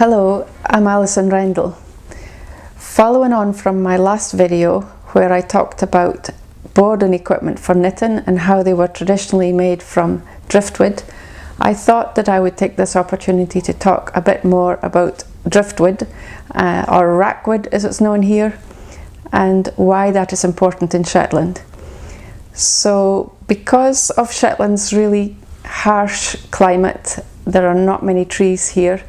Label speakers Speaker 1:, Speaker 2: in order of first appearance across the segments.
Speaker 1: Hello, I'm Alison Rendall. Following on from my last video where I talked about board and equipment for knitting and how they were traditionally made from driftwood, I thought that I would take this opportunity to talk a bit more about driftwood, or rackwood as it's known here, and why that is important in Shetland. So because of Shetland's really harsh climate, there are not many trees here,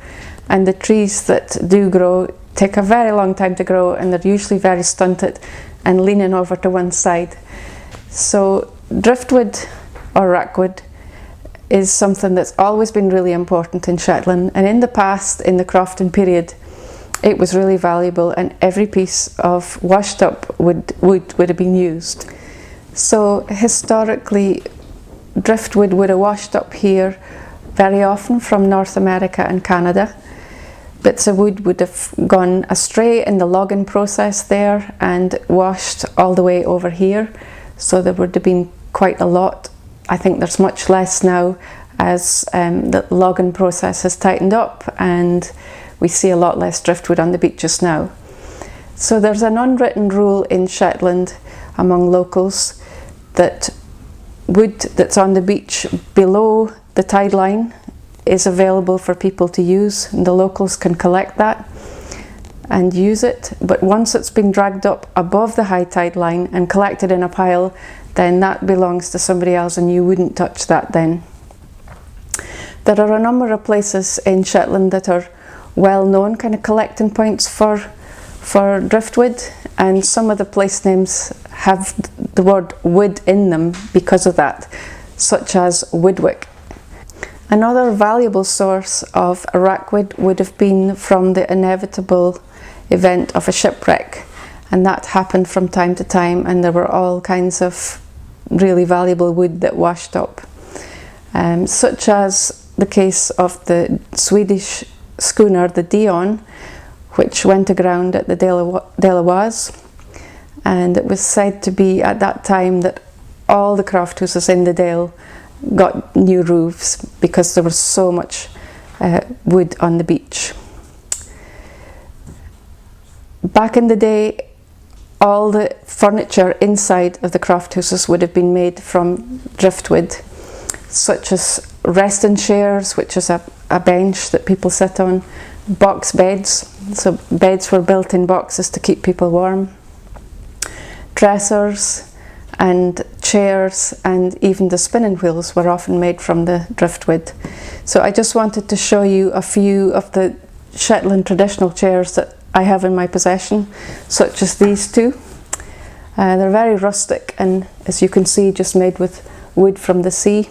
Speaker 1: and the trees that do grow take a very long time to grow, and they're usually very stunted and leaning over to one side. So driftwood or rackwood is something that's always been really important in Shetland, and in the past, in the crofting period, it was really valuable, and every piece of washed up wood would have been used. So historically, driftwood would have washed up here very often from North America and Canada. Bits of wood would have gone astray in the logging process there and washed all the way over here. So there would have been quite a lot. I think there's much less now as the logging process has tightened up, and we see a lot less driftwood on the beaches now. So there's an unwritten rule in Shetland among locals that wood that's on the beach below the tide line is available for people to use, and the locals can collect that and use it. But once it's been dragged up above the high tide line and collected in a pile, then that belongs to somebody else, and you wouldn't touch that then. There are a number of places in Shetland that are well-known kind of collecting points for driftwood, and some of the place names have the word wood in them because of that, such as Woodwick. Another valuable source of rackwood would have been from the inevitable event of a shipwreck, and that happened from time to time, and there were all kinds of really valuable wood that washed up, such as the case of the Swedish schooner the Dion, which went aground at the Delawares, and it was said to be at that time that all the craft houses in the Dale got new roofs because there was so much wood on the beach. Back in the day, all the furniture inside of the craft houses would have been made from driftwood, such as resting chairs, which is a bench that people sit on, box beds, so beds were built in boxes to keep people warm, dressers and chairs, and even the spinning wheels were often made from the driftwood. So I just wanted to show you a few of the Shetland traditional chairs that I have in my possession, such as these two. They're very rustic, and as you can see, just made with wood from the sea.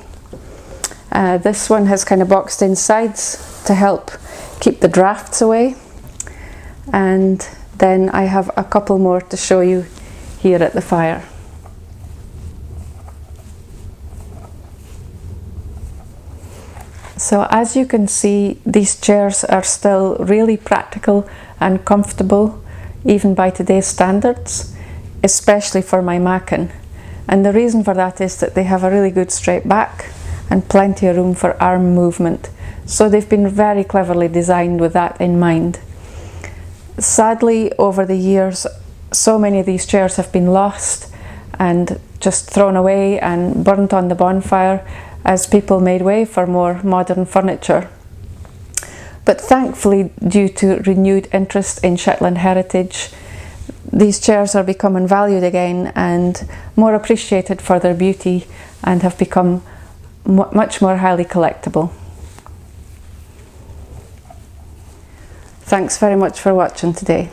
Speaker 1: This one has kind of boxed in sides to help keep the drafts away, and then I have a couple more to show you here at the fire. So as you can see, these chairs are still really practical and comfortable, even by today's standards, especially for my mackin. And the reason for that is that they have a really good straight back and plenty of room for arm movement. So they've been very cleverly designed with that in mind. Sadly, over the years, so many of these chairs have been lost and just thrown away and burnt on the bonfire as people made way for more modern furniture. But thankfully, due to renewed interest in Shetland heritage, these chairs are becoming valued again and more appreciated for their beauty, and have become much more highly collectible. Thanks very much for watching today.